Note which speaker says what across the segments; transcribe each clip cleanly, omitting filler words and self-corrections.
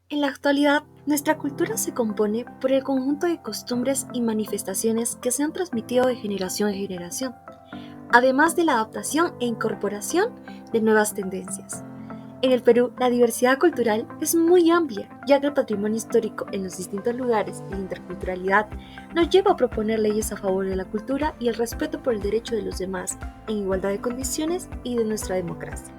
Speaker 1: En la actualidad, nuestra cultura se compone por el conjunto de costumbres y manifestaciones que se han transmitido de generación en generación, además de la adaptación e incorporación de nuevas tendencias. En el Perú, la diversidad cultural es muy amplia, ya que el patrimonio histórico en los distintos lugares y la interculturalidad nos lleva a proponer leyes a favor de la cultura y el respeto por el derecho de los demás, en igualdad de condiciones y de nuestra democracia.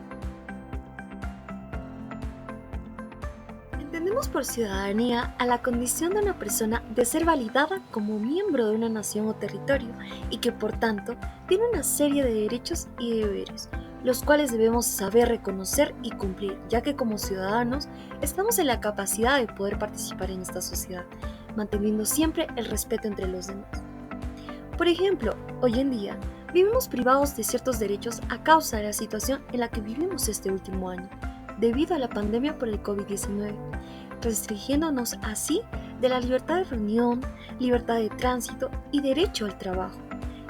Speaker 1: Entendemos por ciudadanía a la condición de una persona de ser validada como miembro de una nación o territorio y que por tanto tiene una serie de derechos y deberes, los cuales debemos saber reconocer y cumplir, ya que como ciudadanos estamos en la capacidad de poder participar en esta sociedad, manteniendo siempre el respeto entre los demás. Por ejemplo, hoy en día vivimos privados de ciertos derechos a causa de la situación en la que vivimos este último año, debido a la pandemia por el COVID-19, restringiéndonos así de la libertad de reunión, libertad de tránsito y derecho al trabajo,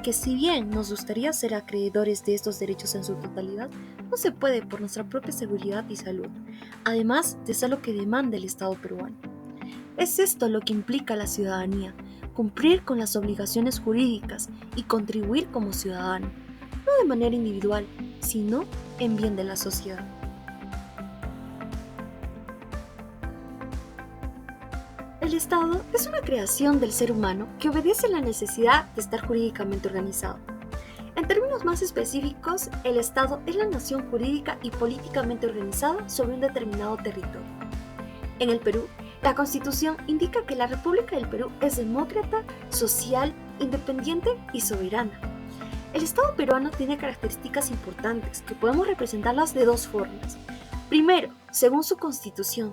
Speaker 1: que si bien nos gustaría ser acreedores de estos derechos en su totalidad, no se puede por nuestra propia seguridad y salud, además de ser lo que demanda el Estado peruano. Es esto lo que implica la ciudadanía, cumplir con las obligaciones jurídicas y contribuir como ciudadano, no de manera individual, sino en bien de la sociedad. El Estado es una creación del ser humano que obedece a la necesidad de estar jurídicamente organizado. En términos más específicos, el Estado es la nación jurídica y políticamente organizada sobre un determinado territorio. En el Perú, la Constitución indica que la República del Perú es demócrata, social, independiente y soberana. El Estado peruano tiene características importantes que podemos representarlas de dos formas. Primero, según su Constitución,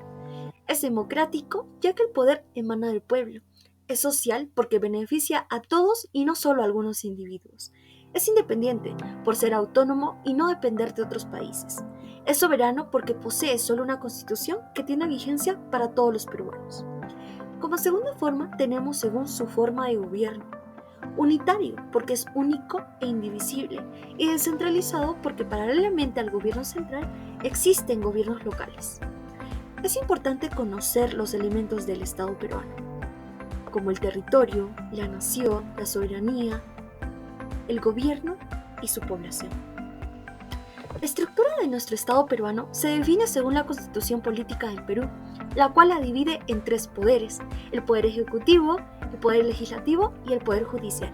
Speaker 1: es democrático ya que el poder emana del pueblo. Es social porque beneficia a todos y no solo a algunos individuos. Es independiente por ser autónomo y no depender de otros países. Es soberano porque posee solo una constitución que tiene vigencia para todos los peruanos. Como segunda forma tenemos según su forma de gobierno. Unitario porque es único e indivisible y descentralizado porque paralelamente al gobierno central existen gobiernos locales. Es importante conocer los elementos del Estado peruano, como el territorio, la nación, la soberanía, el gobierno y su población. La estructura de nuestro Estado peruano se define según la Constitución Política del Perú, la cual la divide en tres poderes: el Poder Ejecutivo, el Poder Legislativo y el Poder Judicial.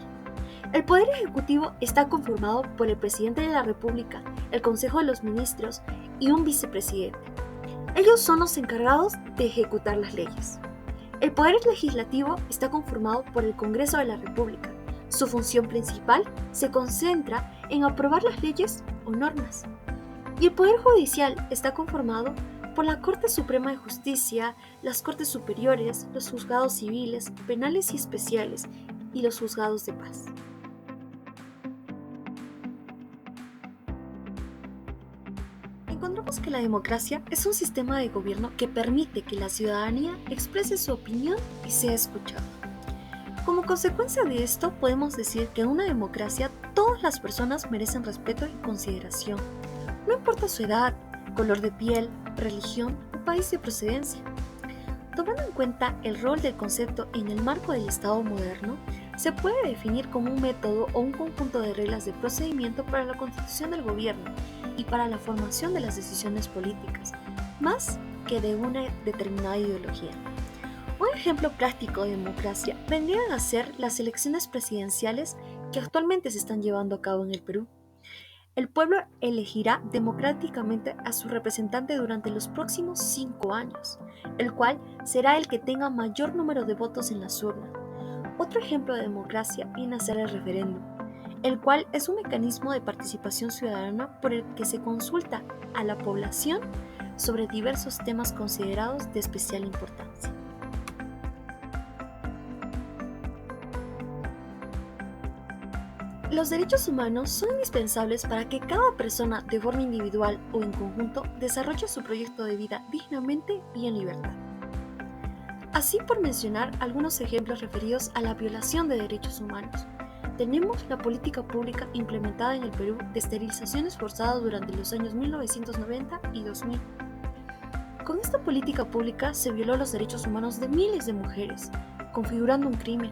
Speaker 1: El Poder Ejecutivo está conformado por el Presidente de la República, el Consejo de los Ministros y un vicepresidente. Ellos son los encargados de ejecutar las leyes. El Poder Legislativo está conformado por el Congreso de la República. Su función principal se concentra en aprobar las leyes o normas. Y el Poder Judicial está conformado por la Corte Suprema de Justicia, las Cortes Superiores, los juzgados civiles, penales y especiales, y los juzgados de paz. Encontramos que la democracia es un sistema de gobierno que permite que la ciudadanía exprese su opinión y sea escuchada. Como consecuencia de esto, podemos decir que en una democracia todas las personas merecen respeto y consideración, no importa su edad, color de piel, religión o país de procedencia. Tomando en cuenta el rol del concepto en el marco del Estado moderno, se puede definir como un método o un conjunto de reglas de procedimiento para la constitución del gobierno y para la formación de las decisiones políticas, más que de una determinada ideología. Un ejemplo práctico de democracia vendrían a ser las elecciones presidenciales que actualmente se están llevando a cabo en el Perú. El pueblo elegirá democráticamente a su representante durante los próximos 5 años, el cual será el que tenga mayor número de votos en las urnas. Otro ejemplo de democracia viene a ser el referéndum, el cual es un mecanismo de participación ciudadana por el que se consulta a la población sobre diversos temas considerados de especial importancia. Los derechos humanos son indispensables para que cada persona, de forma individual o en conjunto, desarrolle su proyecto de vida dignamente y en libertad. Así, por mencionar algunos ejemplos referidos a la violación de derechos humanos, tenemos la política pública implementada en el Perú de esterilizaciones forzadas durante los años 1990 y 2000. Con esta política pública se violó los derechos humanos de miles de mujeres, configurando un crimen.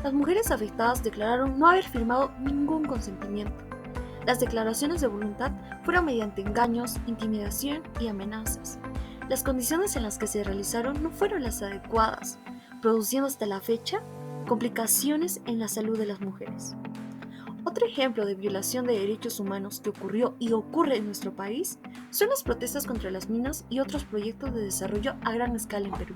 Speaker 1: Las mujeres afectadas declararon no haber firmado ningún consentimiento. Las declaraciones de voluntad fueron mediante engaños, intimidación y amenazas. Las condiciones en las que se realizaron no fueron las adecuadas, produciendo hasta la fecha complicaciones en la salud de las mujeres. Otro ejemplo de violación de derechos humanos que ocurrió y ocurre en nuestro país son las protestas contra las minas y otros proyectos de desarrollo a gran escala en Perú,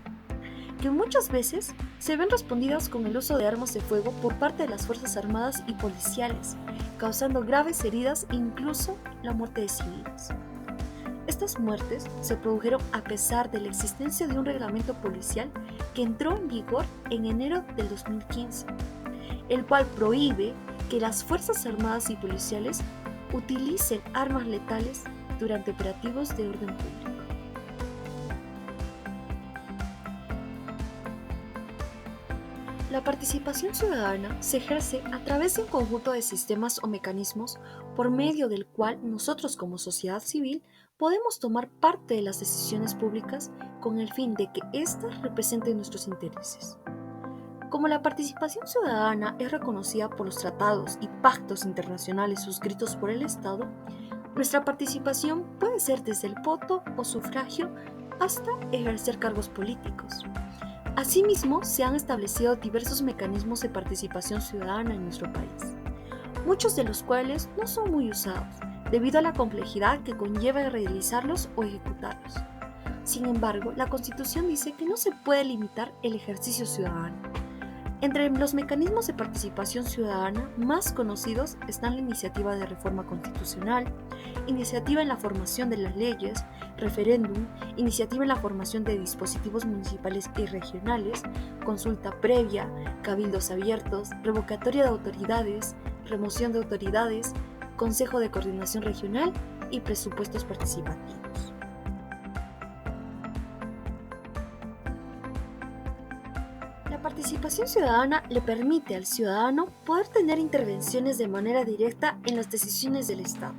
Speaker 1: que muchas veces se ven respondidas con el uso de armas de fuego por parte de las Fuerzas Armadas y policiales, causando graves heridas e incluso la muerte de civiles. Estas muertes se produjeron a pesar de la existencia de un reglamento policial que entró en vigor en enero del 2015, el cual prohíbe que las Fuerzas Armadas y policiales utilicen armas letales durante operativos de orden público. La participación ciudadana se ejerce a través de un conjunto de sistemas o mecanismos por medio del cual nosotros como sociedad civil podemos tomar parte de las decisiones públicas con el fin de que éstas representen nuestros intereses. Como la participación ciudadana es reconocida por los tratados y pactos internacionales suscritos por el Estado, nuestra participación puede ser desde el voto o sufragio hasta ejercer cargos políticos. Asimismo, se han establecido diversos mecanismos de participación ciudadana en nuestro país, muchos de los cuales no son muy usados, debido a la complejidad que conlleva realizarlos o ejecutarlos. Sin embargo, la Constitución dice que no se puede limitar el ejercicio ciudadano. Entre los mecanismos de participación ciudadana más conocidos están la iniciativa de reforma constitucional, iniciativa en la formación de las leyes, referéndum, iniciativa en la formación de dispositivos municipales y regionales, consulta previa, cabildos abiertos, revocatoria de autoridades, remoción de autoridades, consejo de coordinación regional y presupuestos participativos. La participación ciudadana le permite al ciudadano poder tener intervenciones de manera directa en las decisiones del Estado.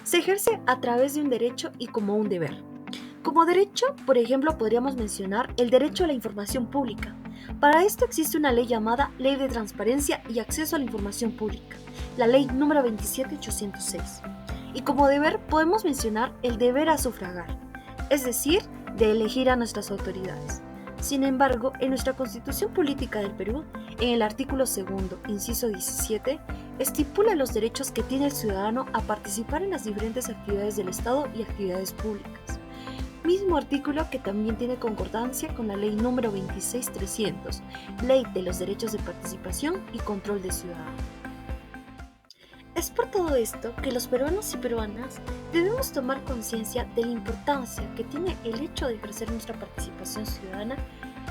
Speaker 1: Se ejerce a través de un derecho y como un deber. Como derecho, por ejemplo, podríamos mencionar el derecho a la información pública. Para esto existe una ley llamada Ley de Transparencia y Acceso a la Información Pública, la Ley número 27806. Y como deber podemos mencionar el deber a sufragar, es decir, de elegir a nuestras autoridades. Sin embargo, en nuestra Constitución Política del Perú, en el artículo 2, inciso 17, estipula los derechos que tiene el ciudadano a participar en las diferentes actividades del Estado y actividades públicas. Mismo artículo que también tiene concordancia con la Ley número 26300, Ley de los Derechos de Participación y Control de Ciudadanos. Es por todo esto que los peruanos y peruanas debemos tomar conciencia de la importancia que tiene el hecho de ejercer nuestra participación ciudadana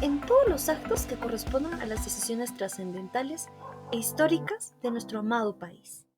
Speaker 1: en todos los actos que correspondan a las decisiones trascendentales e históricas de nuestro amado país.